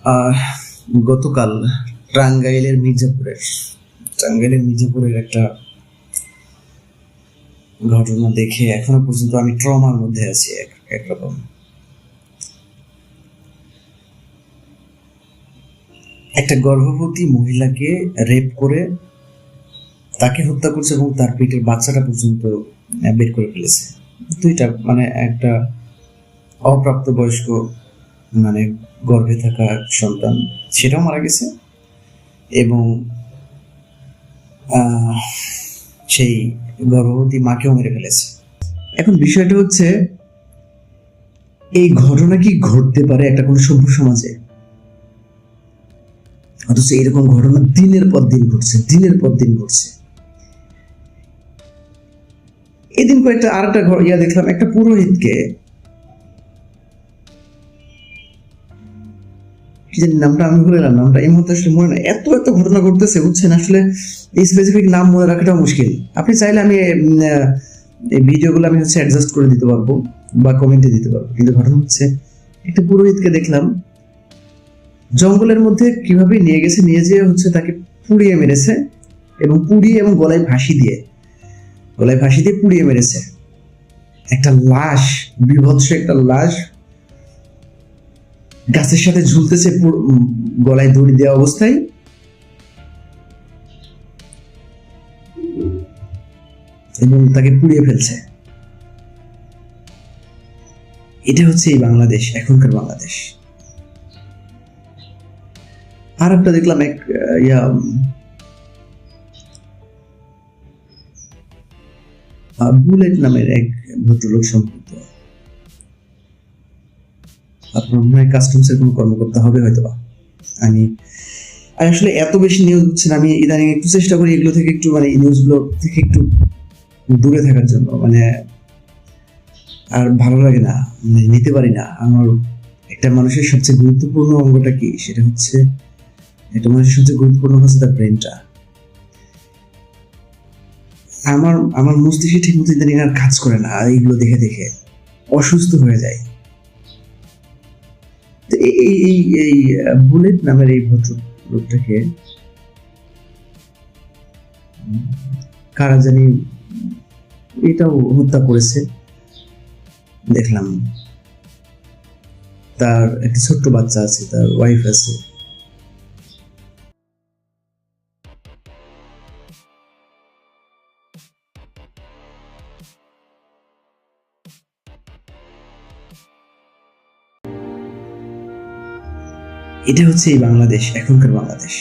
আহ গতকাল টাঙ্গাইলের মির্জাপুরের একটা ঘটনা দেখে এখনো পর্যন্ত আমি ট্রমার মধ্যে আছি। একরকম একটা গর্ভবতী মহিলাকে রেপ করে তাকে হত্যা করছে এবং তার পেটের বাচ্চাটা পর্যন্ত বের করে ফেলেছে। দুইটা, মানে একটা অপ্রাপ্তবয়স্ক, মানে গর্ভে থাকা সন্তান, সেটাও মারা গেছে এবং আহ, সেই গর্ভবতী মাকেও মেরে ফেলেছে। এখন বিষয়টা হচ্ছে, এই ঘটনা কি ঘটতে পারে একটা কোনো সভ্য সমাজে? অথচ এরকম ঘটনা দিনের পর দিন ঘটছে। এদিন কয়েকটা আরেকটা দেখলাম, একটা পুরোহিতকে, কি জানি নামটা, আমি ভুলে গেলাম নামটা, এই মুহূর্তে আসলে মনে নাই। এত এত ঘটনা ঘটতেছে, বুঝছেন, আসলে এই স্পেসিফিক নাম মনে রাখাটাও মুশকিল। আপনি চাইলে আমি এই ভিডিওগুলো আমি অ্যাডজাস্ট করে দিতে পারবো বা কমেন্টে দিতে পারবো, কিন্তু ঘটনা হচ্ছে, একটা পুরোহিতকে দেখলাম জঙ্গলের মধ্যে কিভাবে নিয়ে গেছে, নিয়ে যেয়ে তাকে পুড়িয়ে মেরেছে, এবং পুড়িয়ে এবং গলায় ফাঁসি দিয়ে পুড়িয়ে মেরেছে। একটা লাশ, বিভৎস একটা লাশ গাছের সাথে ঝুলতেছে, গলায় দড়ি দেওয়া অবস্থায়, এবং তাকে পুড়িয়ে ফেলছে। এটা হচ্ছে এই বাংলাদেশ, এখনকার বাংলাদেশ। আর একটা দেখলাম, এক বুলেট নামের এক ভদ্রলোক সম্পর্ক, আপনার মনে হয় কাস্টমসের কোনো কর্মকর্তা হবে হয়তো। আমি আসলে এত বেশি নিউজ বুঝছেন, আমি ইদানিং একটু চেষ্টা করি এগুলো থেকে একটু, মানে নিউজগুলো থেকে একটু দূরে থাকার জন্য, মানে আর ভালো লাগে না, মানে নিতে পারি না। আমার একটা মানুষের সবচেয়ে গুরুত্বপূর্ণ অঙ্গটা কি, সেটা হচ্ছে, একটা মানুষের সবচেয়ে গুরুত্বপূর্ণ হচ্ছে তার ব্রেনটা। আমার আমার মস্তিষ্কে ঠিক মতো ইদানিং আর কাজ করে না, এইগুলো দেখে দেখে অসুস্থ হয়ে যায়। তো এই এই এই বুলেট নামের এই ভদ্রলোকটাকে কারা জানি এটাও হত্যা করেছে দেখলাম। তার একটা ছোট্ট বাচ্চা আছে, তার ওয়াইফ আছে। এটা হচ্ছে এই বাংলাদেশ, এখনকার বাংলাদেশ।